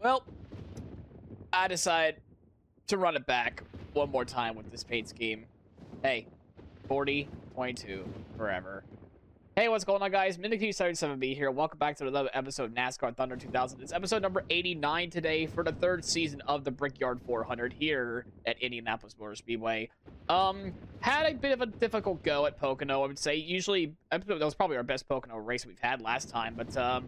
Well, I decide to run it back one more time with this paint scheme. Hey, 40, 22, forever. Hey, what's going on, guys? Mindy77B here. Welcome back to another episode of NASCAR Thunder 2000. It's episode number 89 today for the third season of the Brickyard 400 here at Indianapolis Motor Speedway. Had a bit of a difficult go at Pocono, I would say. Usually, that was probably our best Pocono race we've had last time, but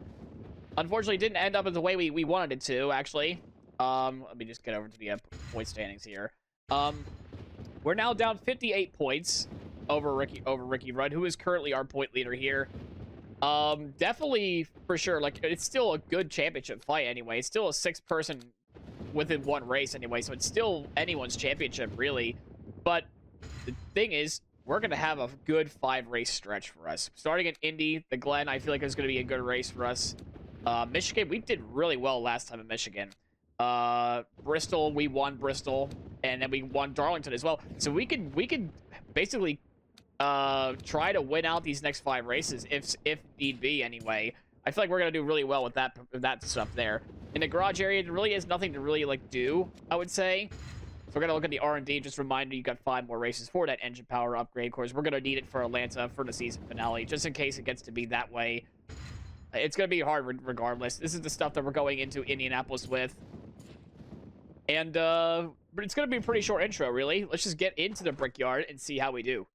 unfortunately, it didn't end up the way we wanted it to, actually. Let me just get over to the point standings here. We're now down 58 points over Ricky Rudd, who is currently our point leader here. Definitely, for sure, like, it's still a good championship fight anyway. It's still a 6-person within one race anyway, so it's still anyone's championship, really. But the thing is, we're going to have a good 5-race stretch for us. Starting at Indy, the Glen, I feel like is going to be a good race for us. Michigan, we did really well last time in Michigan. Bristol, we won Bristol, and then we won Darlington as well. So we could basically try to win out these next 5 races if need be anyway. I feel like we're gonna do really well with that stuff there. In the garage area, there really is nothing to really like do, I would say. So we're gonna look at the R&D. Just a reminder, you got 5 more races for that engine power upgrade. Of course, we're gonna need it for Atlanta for the season finale, just in case it gets to be that way. It's gonna be hard regardless. This is the stuff that we're going into Indianapolis with. And but it's gonna be a pretty short intro, really. Let's just get into the Brickyard and see how we do.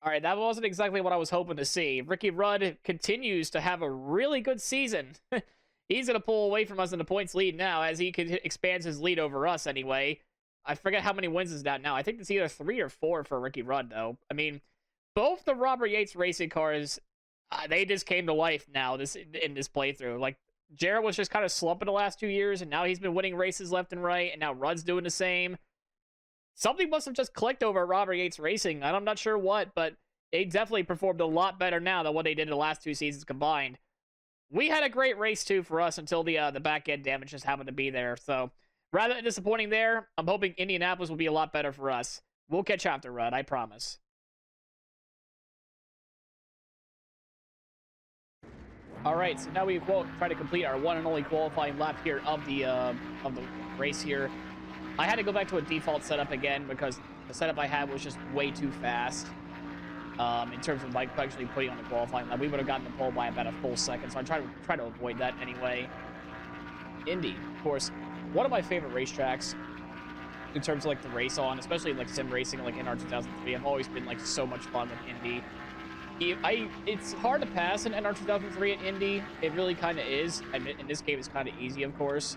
All right, that wasn't exactly what I was hoping to see. Ricky Rudd continues to have a really good season. He's going to pull away from us in the points lead now as he expands his lead over us anyway. I forget how many wins is that now. I think it's either 3 or 4 for Ricky Rudd, though. I mean, both the Robert Yates racing cars, they just came to life now in this playthrough. Like, Jarrett was just kind of slumping the last 2 years, and now he's been winning races left and right, and now Rudd's doing the same. Something must have just clicked over at Robert Yates Racing. I'm not sure what, but they definitely performed a lot better now than what they did in the last 2 seasons combined. We had a great race, too, for us until the back-end damage just happened to be there. So, rather than disappointing there, I'm hoping Indianapolis will be a lot better for us. We'll catch after Rudd, I promise. All right, so now we try to complete our one and only qualifying lap here of the race here. I had to go back to a default setup again because the setup I had was just way too fast in terms of like actually putting on the qualifying lap. We would have gotten the pole by about a full second, so I try to avoid that anyway. Indy, of course, one of my favorite racetracks in terms of like the race on, especially like sim racing, like NR 2003. I've always been like so much fun with Indy. It's hard to pass in NR 2003 at Indy. It really kind of is. In this game, it's kind of easy, of course.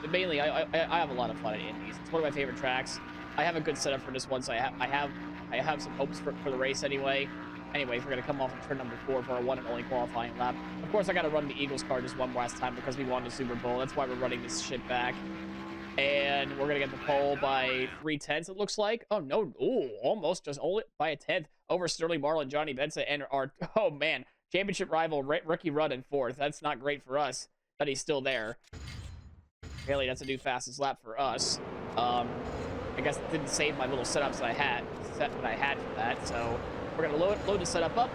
But mainly, I have a lot of fun at Indies. It's one of my favorite tracks. I have a good setup for this one, so I have some hopes for the race anyway. Anyways, we're gonna come off of turn number 4 for our one and only qualifying lap. Of course, I gotta run the Eagles car just one last time because we won the Super Bowl. That's why we're running this shit back. And we're gonna get the pole by 3/10, it looks like. Oh no! Ooh, almost just only by a 10th over Sterling Marlin, Johnny Benson, and our championship rival Ricky Rudd in 4th. That's not great for us that he's still there. Apparently, that's a new fastest lap for us. I guess it didn't save my little setups that I had for that. So we're gonna load the setup up.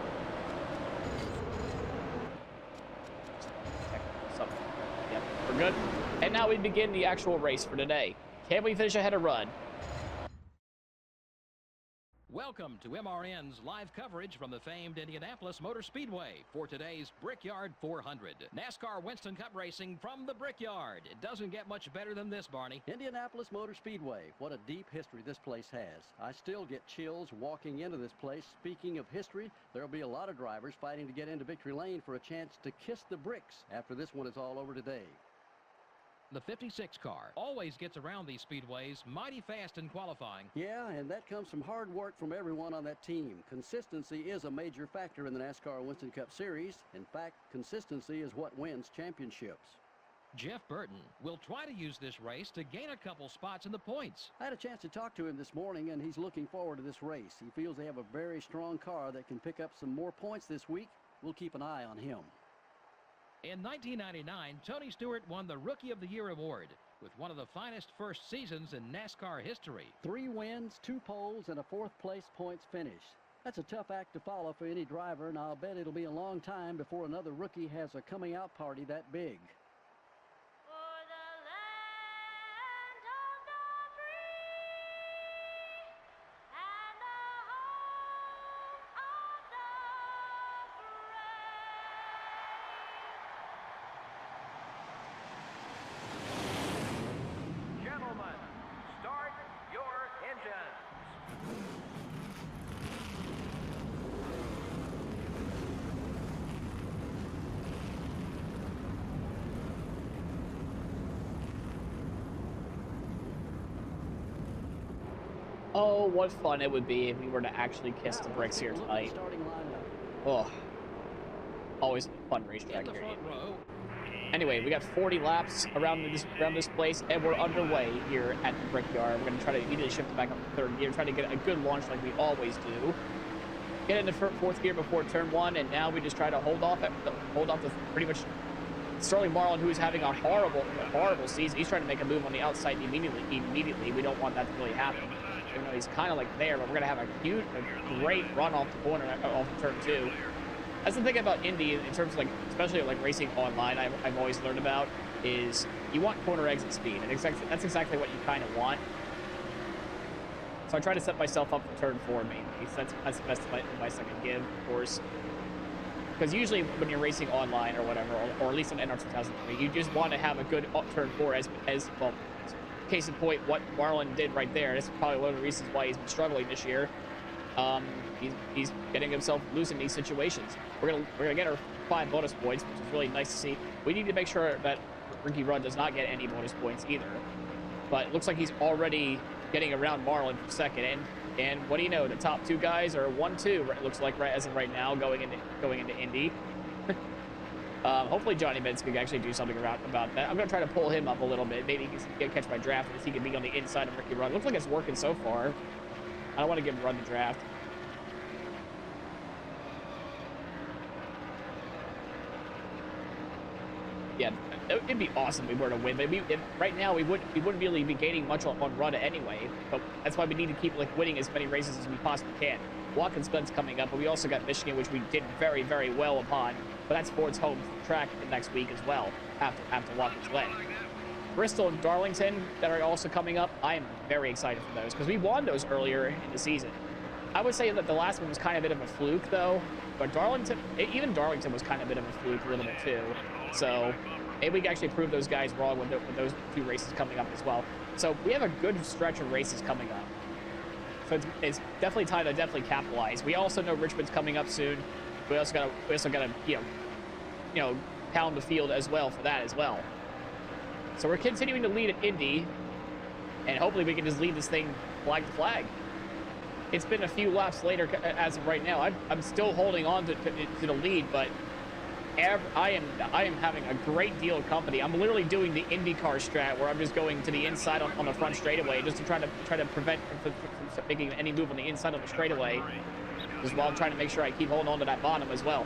Yep, we're good. And now we begin the actual race for today. Can we finish ahead of Rudd? Welcome to MRN's live coverage from the famed Indianapolis Motor Speedway for today's Brickyard 400. NASCAR Winston Cup racing from the Brickyard. It doesn't get much better than this, Barney. Indianapolis Motor Speedway. What a deep history this place has. I still get chills walking into this place. Speaking of history, there'll be a lot of drivers fighting to get into victory lane for a chance to kiss the bricks after this one is all over today. The 56 car always gets around these speedways mighty fast in qualifying. Yeah, and that comes from hard work from everyone on that team. Consistency is a major factor in the NASCAR Winston Cup Series. In fact, consistency is what wins championships. Jeff Burton will try to use this race to gain a couple spots in the points. I had a chance to talk to him this morning, and he's looking forward to this race. He feels they have a very strong car that can pick up some more points this week. We'll keep an eye on him. In 1999, Tony Stewart won the Rookie of the Year award. with one of the finest first seasons in NASCAR history. 3 wins, 2 poles, and a 4th-place points finish. That's a tough act to follow for any driver, and I'll bet it'll be a long time before another rookie has a coming-out party that big. Oh, what fun it would be if we were to actually kiss the bricks here tonight. Oh, always a fun racetrack here. Anyway, we got 40 laps around this place, and we're underway here at the Brickyard. We're going to try to immediately shift back up to 3rd gear, try to get a good launch like we always do. Get into 4th gear before turn 1, and now we just try to hold off the pretty much Sterling Marlin, who's having a horrible season. He's trying to make a move on the outside immediately. We don't want that to really happen. Even though he's kind of like there, but we're going to have a great run off the corner, off turn 2. That's the thing about Indy in terms of, like, especially like racing online, I've always learned about, is you want corner exit speed, and that's exactly what you kind of want. So I try to set myself up for turn 4 mainly. So that's the best advice I can give, of course. Because usually when you're racing online or whatever, or at least on NR 2003, you just want to have a good turn 4 as well. Case in point, what Marlon did right there. That's probably one of the reasons why he's been struggling this year. He's getting himself loose in these situations. We're gonna get our 5 bonus points, which is really nice to see. We need to make sure that Ricky Rudd does not get any bonus points either. But it looks like he's already getting around Marlon for 2nd, and what do you know? The top 2 guys are 1-2. It looks like as of right now, going into Indy. Hopefully Johnny Benz can actually do something about that. I'm going to try to pull him up a little bit. Maybe he can catch my draft if he can be on the inside of Ricky Rudd. Looks like it's working so far. I don't want to give him Rudd the draft. Yeah, it'd be awesome if we were to win. But right now we wouldn't really be gaining much on Rudd anyway. But that's why we need to keep winning as many races as we possibly can. Watkins Glen's coming up, but we also got Michigan, which we did very, very well upon. But that's Ford's home track next week as well, after Watkins Glen. Bristol and Darlington that are also coming up. I am very excited for those because we won those earlier in the season. I would say that the last one was kind of a bit of a fluke though, but even Darlington was kind of a bit of a fluke a little bit too. So maybe we can actually prove those guys wrong with those 2 races coming up as well. So we have a good stretch of races coming up. So it's definitely time to capitalize. We also know Richmond's coming up soon. We also gotta you know pound the field as well for that as well. So we're continuing to lead at Indy, and hopefully we can just lead this thing flag to flag. It's been a few laps later as of right now. I'm still holding on to the lead, but I am having a great deal of company. I'm literally doing the IndyCar strat where I'm just going to the inside on the front straightaway just to try to prevent from making any move on the inside of the straightaway, just while I'm trying to make sure I keep holding on to that bottom as well.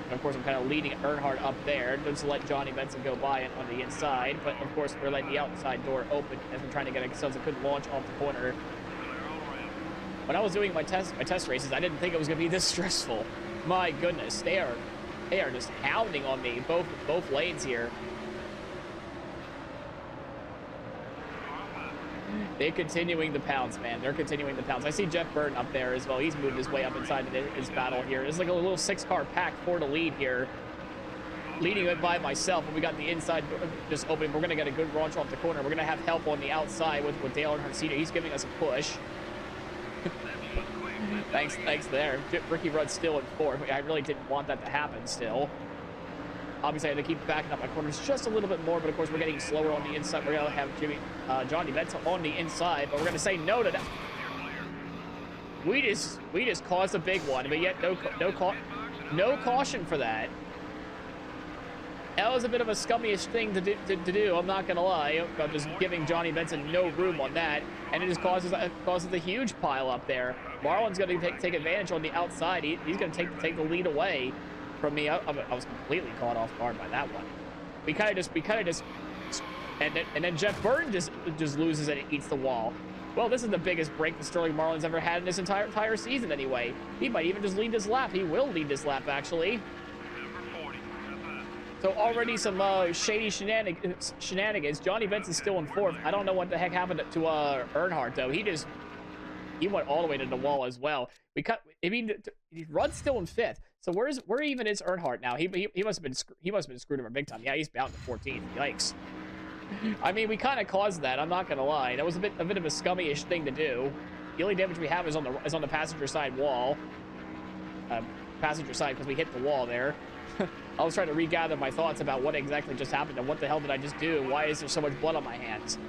And of course, I'm kind of leading Earnhardt up there just to let Johnny Benson go by on the inside. But of course, we're letting the outside door open as we're trying to get ourselves a good launch off the corner. When I was doing my test races, I didn't think it was going to be this stressful. My goodness, they are just hounding on me both lanes here. They're continuing the pounds, man. They're continuing the pounds. I see Jeff Burton up there as well. He's moved his way up inside his battle here. It's like a little 6-car pack for the lead here. Leading it by myself, and we got the inside just open. We're going to get a good launch off the corner. We're going to have help on the outside with Dale Earnhardt Sr. He's giving us a push. Thanks there. Ricky Rudd's still in 4th. I really didn't want that to happen still. Obviously, I had to keep backing up my corners just a little bit more, but of course, we're getting slower on the inside. We're going to have Johnny Benson on the inside, but we're going to say no to that. We just caused a big one, but yet no caution for that. That was a bit of a scummiest thing to do. I'm not going to lie. I'm just giving Johnny Benson no room on that, and it just causes a huge pile up there. Marlon's going to take advantage on the outside. He's going to take the lead away from me. I was completely caught off guard by that one. We kind of just And then Jeff Burton just loses and eats the wall. Well, this is the biggest break the Sterling Marlin's ever had in his entire season anyway. He might even just lead this lap. He will lead this lap, actually. So already some shady shenanigans. Johnny Benson's still in 4th. I don't know what the heck happened to Earnhardt, though. He went all the way to the wall as well. Rudd's still in 5th. So where even is Earnhardt now? He must have been screwed over big time. Yeah, he's bound to 14th. Yikes. I mean, we kind of caused that. I'm not gonna lie. That was a bit of a scummy-ish thing to do. The only damage we have is on the passenger side wall. Passenger side, because we hit the wall there. I was trying to regather my thoughts about what exactly just happened and what the hell did I just do? Why is there so much blood on my hands?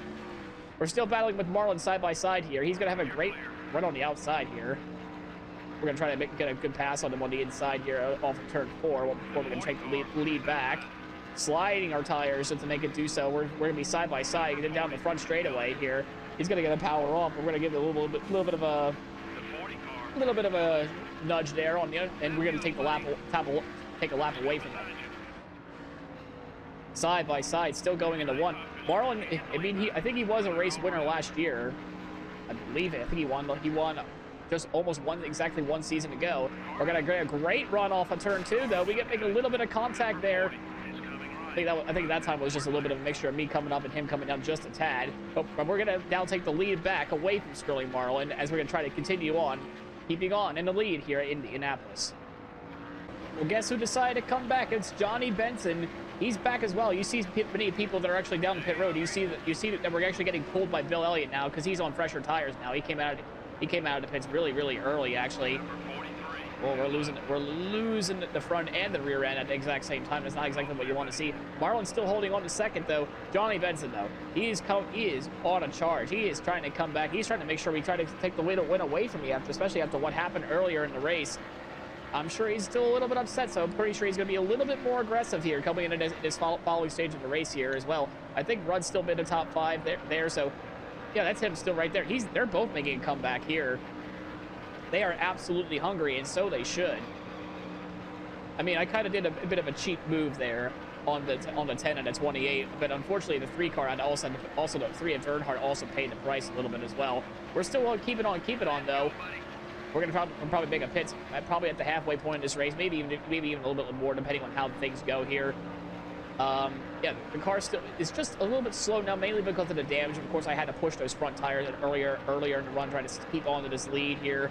We're still battling with Marlin side by side here. He's gonna have a great run on the outside here. We're gonna try to get a good pass on him on the inside here off of turn 4 before we're gonna take the lead back. Sliding our tires to make it do so. We're gonna be side by side, getting down the front straightaway here. He's gonna get a power off. We're gonna give it a little bit of a nudge there on the, and we're gonna take a lap away from him. Side by side, still going into 1. Marlin, I think he was a race winner last year. I believe it. I think he won just almost exactly one season ago. We're gonna get a great run off of turn 2, though. We get make a little bit of contact there. I think that time was just a little bit of a mixture of me coming up and him coming down just a tad. But we're going to now take the lead back away from Sterling Marlin as we're going to try to continue on, keeping on in the lead here at Indianapolis. Well, guess who decided to come back? It's Johnny Benson. He's back as well. You see many people that are actually down the pit road. You see that we're actually getting pulled by Bill Elliott now because he's on fresher tires now. He came out of the pits really early, actually. Well, we're losing the front and the rear end at the exact same time. That's not exactly what you want to see. Marlin's still holding on to 2nd, though. Johnny Benson, though, he is on a charge. He is trying to come back. He's trying to make sure we try to take the win away from me, especially after what happened earlier in the race. I'm sure he's still a little bit upset, so I'm pretty sure he's going to be a little bit more aggressive here coming into this following stage of the race here as well. I think Rudd's still been in the top 5 there, so yeah, that's him still right there. They're both making a comeback here. They are absolutely hungry, and so they should. I mean, I kind of did a bit of a cheap move there on the 10 and the 28, but unfortunately the 3 car and also the 3 and Earnhardt also paid the price a little bit as well. We're still keep it on though. We're gonna probably make a pit probably at the halfway point of this race, maybe even a little bit more depending on how things go here. Yeah, the car still is just a little bit slow now, mainly because of the damage. Of course, I had to push those front tires earlier in the run, trying to keep on to this lead here.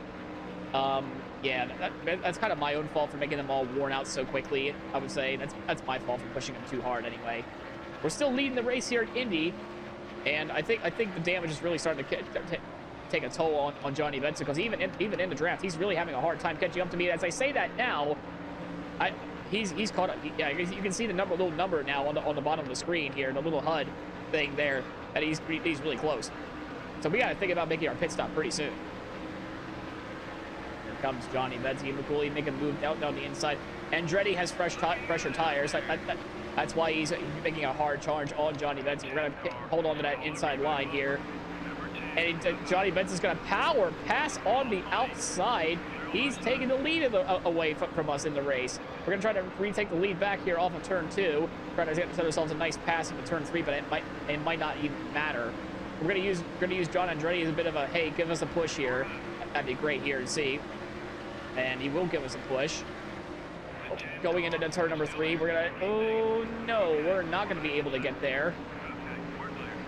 Yeah, that's kind of my own fault for making them all worn out so quickly. I would say that's my fault for pushing them too hard anyway. We're still leading the race here at Indy, and I think the damage is really starting to take a toll on Johnny Benson, because even in the draft, he's really having a hard time catching up to me. As I say that now, he's caught up. Yeah, you can see the little number now on the bottom of the screen here, the little HUD thing there, that he's really close. So we got to think about making our pit stop pretty soon. Here comes Johnny Benson. McCooley making a move down the inside. Andretti has fresher tires. That's why he's making a hard charge on Johnny Benson. We're gonna hold on to that inside line here. And Johnny Benson's going to power pass on the outside. He's taking the lead away from us in the race. We're going to try to retake the lead back here off of turn 2. Trying to set ourselves a nice pass into turn 3, but it might not even matter. We're going to use John Andretti as a bit of a, hey, give us a push here. That'd be great here to see. And he will give us a push. Going into turn number 3, we're going to, oh no, we're not going to be able to get there.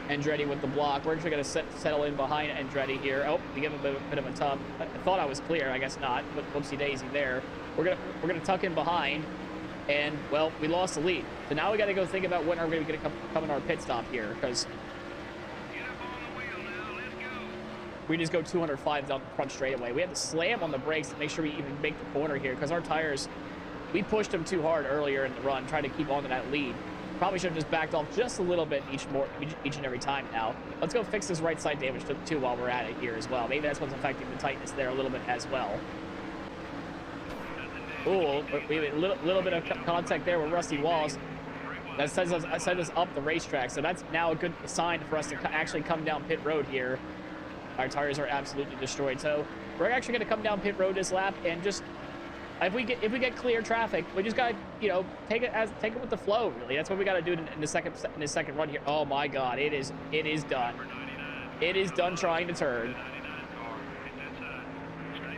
Andretti with the block. We're actually going to settle in behind Andretti here. Oh, we give him a bit of a tug. I thought I was clear. I guess not. But whoopsie daisy there. We're gonna tuck in behind, and well, we lost the lead. So now we got to go think about when are we going to come in our pit stop here, because we just go 205 down the front straightaway. We had to slam on the brakes to make sure we even make the corner here, because our tires, we pushed them too hard earlier in the run, trying to keep on to that lead. Probably should have just backed off just a little bit each and every time now. Let's go fix this right side damage too while we're at it here as well. Maybe that's what's affecting the tightness there a little bit as well. Ooh, we have a little bit of contact there with Rusty Wallace. That sends us up the racetrack, so that's now a good sign for us to actually come down pit road here. Our tires are absolutely destroyed, so we're actually going to come down pit road this lap and just If we get clear traffic, we just gotta, you know, take it with the flow. Really, that's what we gotta do in the second run here. Oh my God, it is done. It is done trying to turn.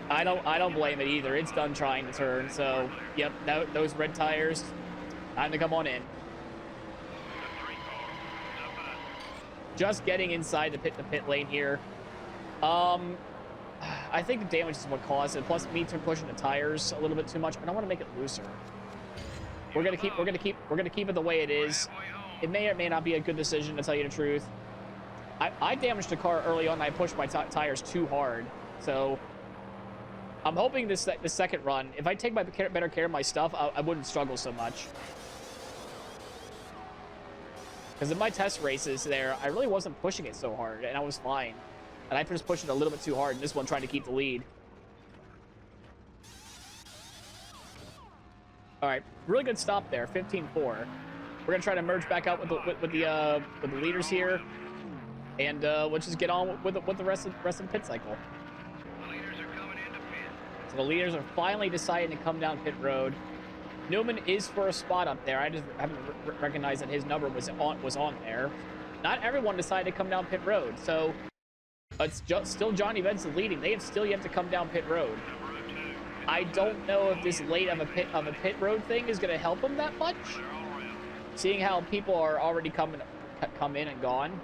I don't blame it either. It's done trying to turn. So, yep, those red tires, time to come on in. Just getting inside the pit lane here. I think the damage is what caused it. Plus, me pushing the tires a little bit too much. I don't want to make it looser. We're gonna keep it the way it is. It may or may not be a good decision, to tell you the truth. I damaged the car early on. I pushed my tires too hard. So I'm hoping the second run, if I take better care of my stuff, I wouldn't struggle so much. Because in my test races there, I really wasn't pushing it so hard, and I was fine. And I just pushed it a little bit too hard in this one, trying to keep the lead. All right, really good stop there, 15-4. We're gonna try to merge back out with the leaders here, and we'll just get on with the rest of the pit cycle. The leaders are coming into pit. So the leaders are finally deciding to come down pit road. Newman is for a spot up there. I just haven't recognized that his number was on there. Not everyone decided to come down pit road, so it's still Johnny Benson leading. They have still yet to come down pit road. I don't know if this late of a pit road thing is going to help them that much, seeing how people are already come in and gone.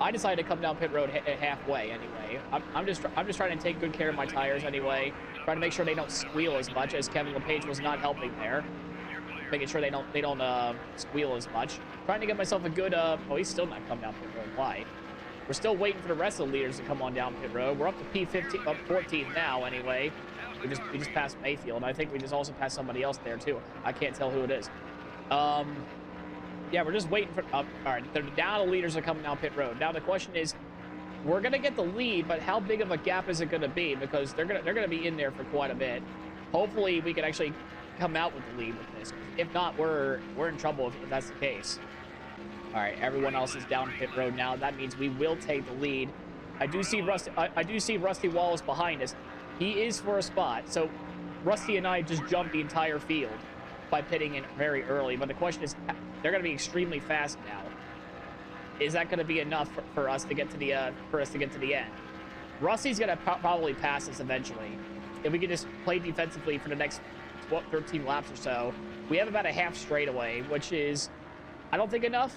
I decided to come down pit road halfway anyway. I'm just trying to take good care of my tires anyway. Trying to make sure they don't squeal as much, as Kevin LePage was not helping there. Making sure they don't squeal as much. Trying to get myself a good oh, he's still not come down pit road. Why? We're still waiting for the rest of the leaders to come on down pit road. We're up to P15, up 14 now anyway. We just passed Mayfield, and I think we just also passed somebody else there too. I can't tell who it is. Yeah, we're just waiting for. All right, now the leaders are coming down pit road. Now the question is, we're gonna get the lead, but how big of a gap is it gonna be? Because they're gonna be in there for quite a bit. Hopefully, we can actually come out with the lead with this. If not, we're in trouble if that's the case. All right, everyone else is down pit road now. That means we will take the lead. I do see Rusty Wallace behind us. He is for a spot. So Rusty and I just jumped the entire field by pitting in very early. But the question is, they're going to be extremely fast now. Is that going to be enough for us to get to the end? Rusty's going to probably pass us eventually. If we can just play defensively for the next 13 laps or so. We have about a half straightaway, which is, I don't think, enough.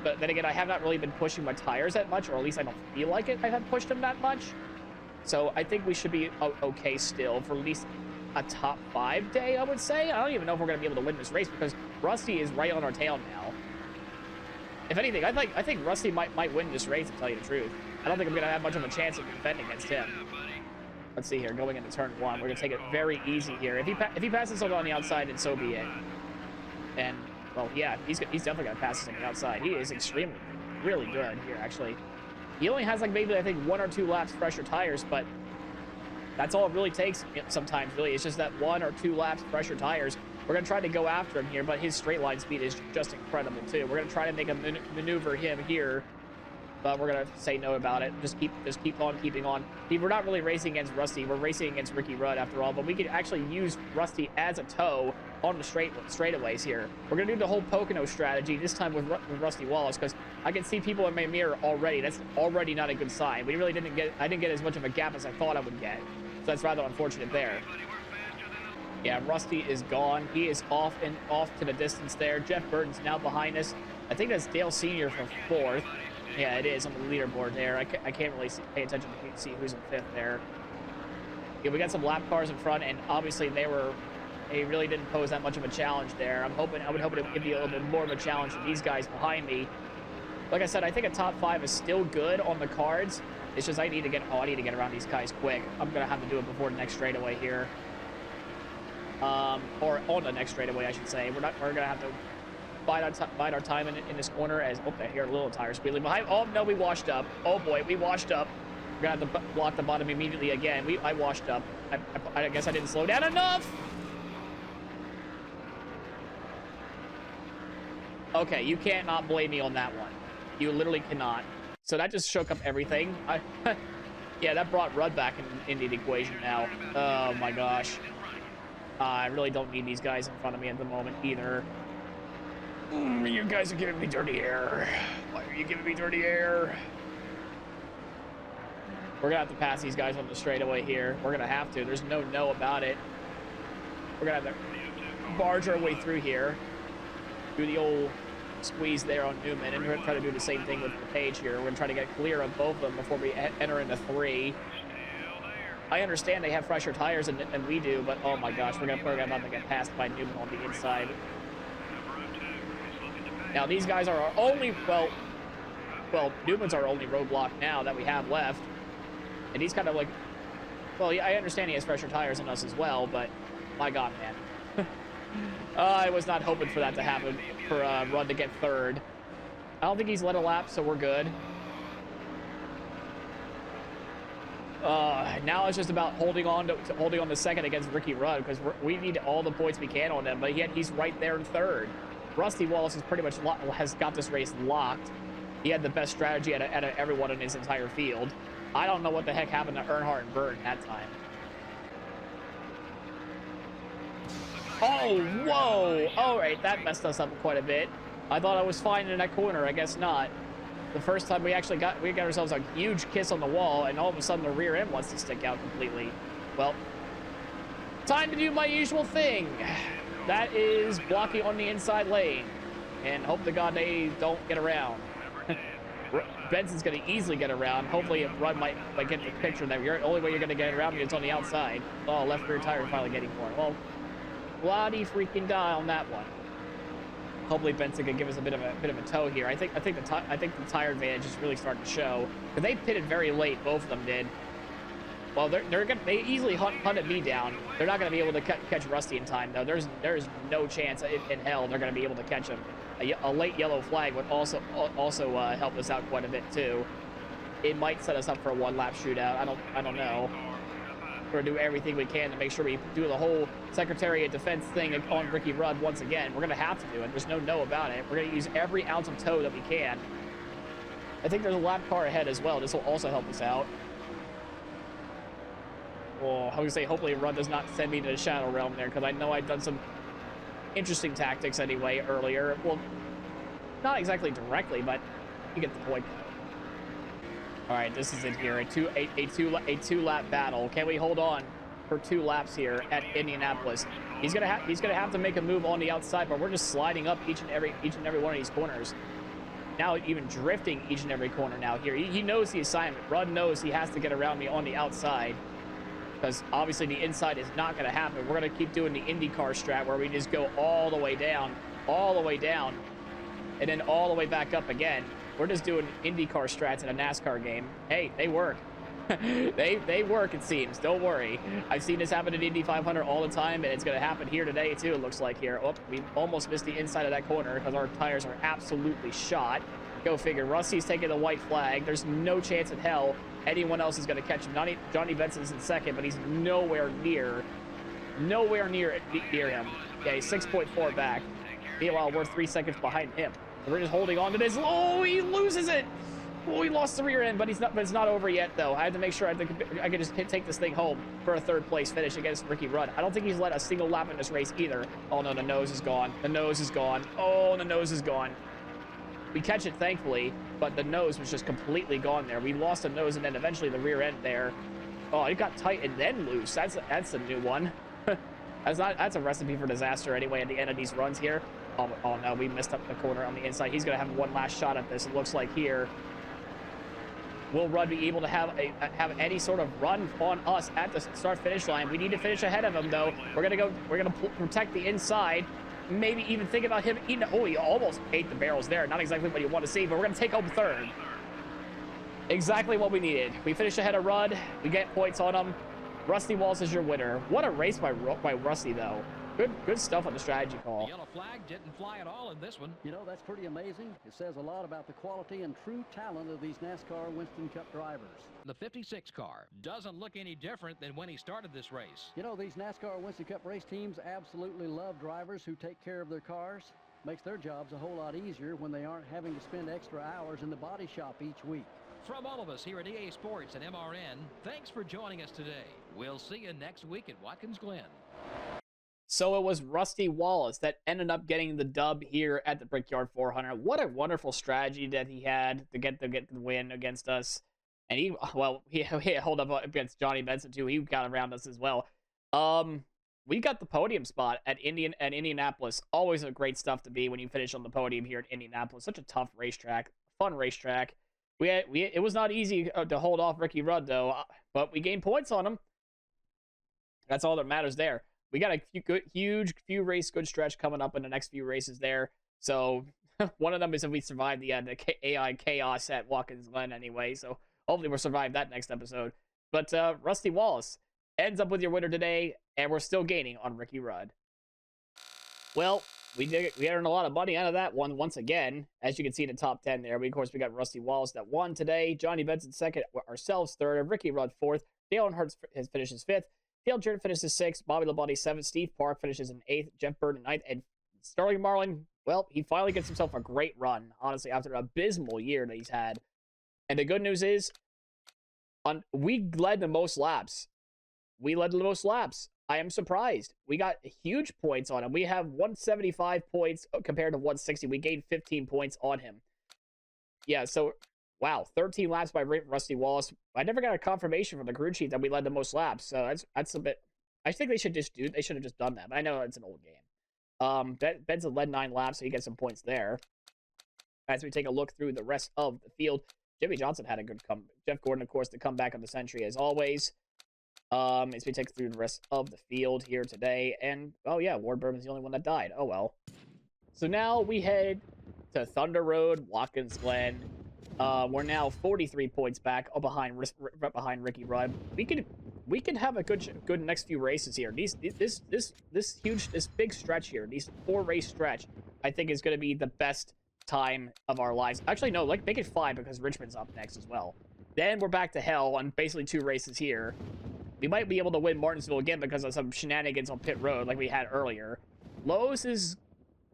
But then again, I have not really been pushing my tires that much, or at least I don't feel like it. I haven't pushed them that much. So I think we should be okay still for at least a top 5 day, I would say. I don't even know if we're going to be able to win this race because Rusty is right on our tail now. If anything, I think Rusty might win this race, to tell you the truth. I don't think I'm going to have much of a chance of defending against him. Let's see here, going into turn 1, we're going to take it very easy here. If he passes us on the outside, then so be it. And, well, yeah, he's definitely going to pass us on the outside. He is extremely, really good here, actually. He only has, like, maybe, I think, 1 or 2 laps fresher tires, but that's all it really takes sometimes, really. It's just that 1 or 2 laps fresher tires. We're going to try to go after him here, but his straight line speed is just incredible, too. We're going to try to make a maneuver him here, but we're going to say no about it. Just keep on keeping on. See, we're not really racing against Rusty. We're racing against Ricky Rudd, after all, but we could actually use Rusty as a tow on the straightaways here. We're going to do the whole Pocono strategy, this time with Rusty Wallace, because I can see people in my mirror already. That's already not a good sign. I didn't get as much of a gap as I thought I would get, so that's rather unfortunate there. Yeah, Rusty is gone. He is off to the distance there. Jeff Burton's now behind us. I think that's Dale Sr. for 4th. Yeah, it is on the leaderboard there. I can't really pay attention to see who's in 5th there. Yeah, we got some lap cars in front, and obviously they really didn't pose that much of a challenge there. I would hope it would be a little bit more of a challenge for these guys behind me. Like I said, I think a top 5 is still good on the cards. It's just I need to get around these guys quick. I'm gonna have to do it before the next straightaway here. Or on the next straightaway, I should say. We're gonna have to bide our time in this corner as, oh, I hear a little tire squealing behind. Oh, no, we washed up. Oh, boy, we washed up. We're going to have to block the bottom immediately again. I washed up. I guess I didn't slow down enough. Okay, you can't not blame me on that one. You literally cannot. So that just shook up everything. Yeah, that brought Rudd back into the equation now. Oh my gosh. I really don't need these guys in front of me at the moment either. You guys are giving me dirty air. Why are you giving me dirty air? We're gonna have to pass these guys on the straightaway here. We're gonna have to. There's no about it. We're gonna have to barge our way through here. Do the old squeeze there on Newman, and we're gonna try to do the same thing with the Page here. We're gonna try to get clear of both of them before we enter into 3. I understand they have fresher tires than we do, but oh my gosh, we're about to get passed by Newman on the inside. Now these guys are our only, well, Newman's our only roadblock now that we have left. And he's kind of like, well, yeah, I understand he has fresher tires than us as well, but my God, man. I was not hoping for that to happen, for Rudd to get 3rd. I don't think he's led a lap, so we're good. Now it's just about holding on to 2nd against Ricky Rudd, because we need all the points we can on him, but yet he's right there in 3rd. Rusty Wallace is pretty much has got this race locked. He had the best strategy out of everyone in his entire field. I don't know what the heck happened to Earnhardt and Byrne that time. Oh, whoa! All right, that messed us up quite a bit. I thought I was fine in that corner. I guess not. The first time we got ourselves a huge kiss on the wall, and all of a sudden the rear end wants to stick out completely. Well, time to do my usual thing. That is blocking on the inside lane, and hope to God they don't get around. Benson's going to easily get around. Hopefully, Rudd might get the picture that the only way you're going to get around is on the outside. Oh, left rear tire finally getting more. Well, bloody freaking die on that one. Hopefully, Benson can give us a bit of a tow here. I think the tire advantage is really starting to show. Because they pitted very late. Both of them did. Well, they easily hunted me down. They're not going to be able to catch Rusty in time, though. There's no chance in hell they're going to be able to catch him. A late yellow flag would also help us out quite a bit too. It might set us up for a 1-lap shootout. I don't know. We're gonna do everything we can to make sure we do the whole Secretary of Defense thing on Ricky Rudd once again. We're gonna have to do it. There's no about it. We're gonna use every ounce of tow that we can. I think there's a lap car ahead as well. This will also help us out. Well, I was gonna say, hopefully Rudd does not send me to the Shadow Realm there, because I know I've done some interesting tactics anyway earlier. Well, not exactly directly, but you get the point. All right, this is it here. A two-lap battle. Can we hold on for 2 laps here at Indianapolis? He's gonna have to make a move on the outside, but we're just sliding up each and every one of these corners. Now even drifting each and every corner now here. He knows the assignment. Rudd knows he has to get around me on the outside, because obviously the inside is not going to happen. We're going to keep doing the IndyCar strat where we just go all the way down, and then all the way back up again. We're just doing IndyCar strats in a NASCAR game. Hey, they work. they work, it seems. Don't worry. I've seen this happen in Indy 500 all the time, and it's going to happen here today too, it looks like here. Oh, we almost missed the inside of that corner because our tires are absolutely shot. Go figure. Rusty's taking the white flag. There's no chance in hell anyone else is going to catch him. Johnny Benson's in 2nd, but he's nowhere near him. Yeah, he's 6.4 back. Meanwhile, we're 3 seconds behind him. So we're just holding on to this. Oh, he loses it. Oh, he lost the rear end, but it's not over yet, though. I had to make sure I could just take this thing home for a 3rd place finish against Ricky Rudd. I don't think he's led a single lap in this race either. Oh, no, the nose is gone. The nose is gone. Oh, the nose is gone. We catch it, thankfully, but the nose was just completely gone there. We lost the nose and then eventually the rear end there. Oh, it got tight and then loose. That's a new one. That's a recipe for disaster anyway at the end of these runs here. Oh no, we missed up the corner on the inside. He's going to have one last shot at this, it looks like here. Will Rudd be able to have any sort of run on us at the start-finish line? We need to finish ahead of him, though. We're gonna protect the inside. Maybe even think about him eating. Oh, he almost ate the barrels there. Not exactly what you want to see, but we're gonna take home 3rd. Exactly what we needed. We finish ahead of Rudd. We get points on him. Rusty Walls is your winner. What a race by Rusty, though. Good stuff on the strategy call. The yellow flag didn't fly at all in this one. You know, that's pretty amazing. It says a lot about the quality and true talent of these NASCAR Winston Cup drivers. The 56 car doesn't look any different than when he started this race. You know, these NASCAR Winston Cup race teams absolutely love drivers who take care of their cars. Makes their jobs a whole lot easier when they aren't having to spend extra hours in the body shop each week. From all of us here at EA Sports and MRN, thanks for joining us today. We'll see you next week at Watkins Glen. So it was Rusty Wallace that ended up getting the dub here at the Brickyard 400. What a wonderful strategy that he had to get the win against us. And he held up against Johnny Benson too. He got around us as well. We got the podium spot at Indianapolis. Always a great stuff to be when you finish on the podium here at Indianapolis. Such a tough racetrack, fun racetrack. It was not easy to hold off Ricky Rudd though, but we gained points on him. That's all that matters there. We got a huge race good stretch coming up in the next few races there. So one of them is if we survive the AI chaos at Watkins Glen anyway. So hopefully we'll survive that next episode. But Rusty Wallace ends up with your winner today, and we're still gaining on Ricky Rudd. Well, we earned a lot of money out of that one once again. As you can see in the top 10 there, of course we got Rusty Wallace that won today, Johnny Benson second, ourselves third, and Ricky Rudd fourth. Dale Earnhardt finishes fifth. Dale Jordan finishes sixth. Bobby Labonte seventh. Steve Park finishes in eighth. Jeff Bird in ninth. And Sterling Marlin, well, he finally gets himself a great run, honestly, after an abysmal year that he's had. And the good news is, we led the most laps. I am surprised. We got huge points on him. We have 175 points compared to 160. We gained 15 points on him. Yeah, so, wow. 13 laps by Rusty Wallace. I never got a confirmation from the crew chief that we led the most laps. So that's a bit... I think they should have just done that. But I know it's an old game. Benson led 9 laps, so he gets some points there. As we take a look through the rest of the field, Jimmy Johnson had a good comeback. Jeff Gordon, of course, the comeback of the century as always. As we take through the rest of the field here today. And, oh yeah, Ward Berman's the only one that died. Oh well. So now we head to Thunder Road, Watkins Glen. We're now 43 points back behind Ricky Rudd. We can have a good next few races here. This big stretch here, these 4 race stretch, I think is going to be the best time of our lives. Actually, no, make it 5 because Richmond's up next as well. Then we're back to hell on basically 2 races here. We might be able to win Martinsville again because of some shenanigans on pit road like we had earlier. Lowe's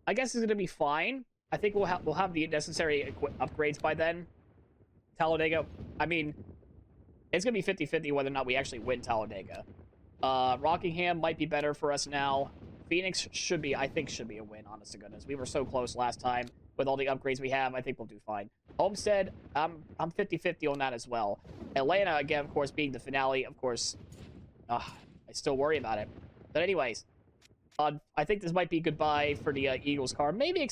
I guess is going to be fine. I think we'll have the necessary upgrades by then. Talladega, I mean, it's going to be 50-50 whether or not we actually win Talladega. Rockingham might be better for us now. Phoenix should be a win, honest to goodness. We were so close last time. With all the upgrades we have, I think we'll do fine. Homestead, I'm 50-50 on that as well. Atlanta, again, of course, being the finale, of course, I still worry about it. But anyways, I think this might be goodbye for the Eagles car. Maybe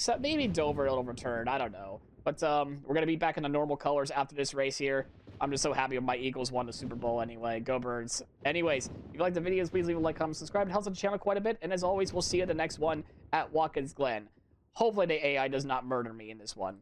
Dover it'll return. I don't know. But we're going to be back in the normal colors after this race here. I'm just so happy when my Eagles won the Super Bowl anyway. Go Birds. Anyways, if you like the videos, please leave a like, comment, subscribe. It helps the channel quite a bit. And as always, we'll see you in the next one at Watkins Glen. Hopefully the AI does not murder me in this one.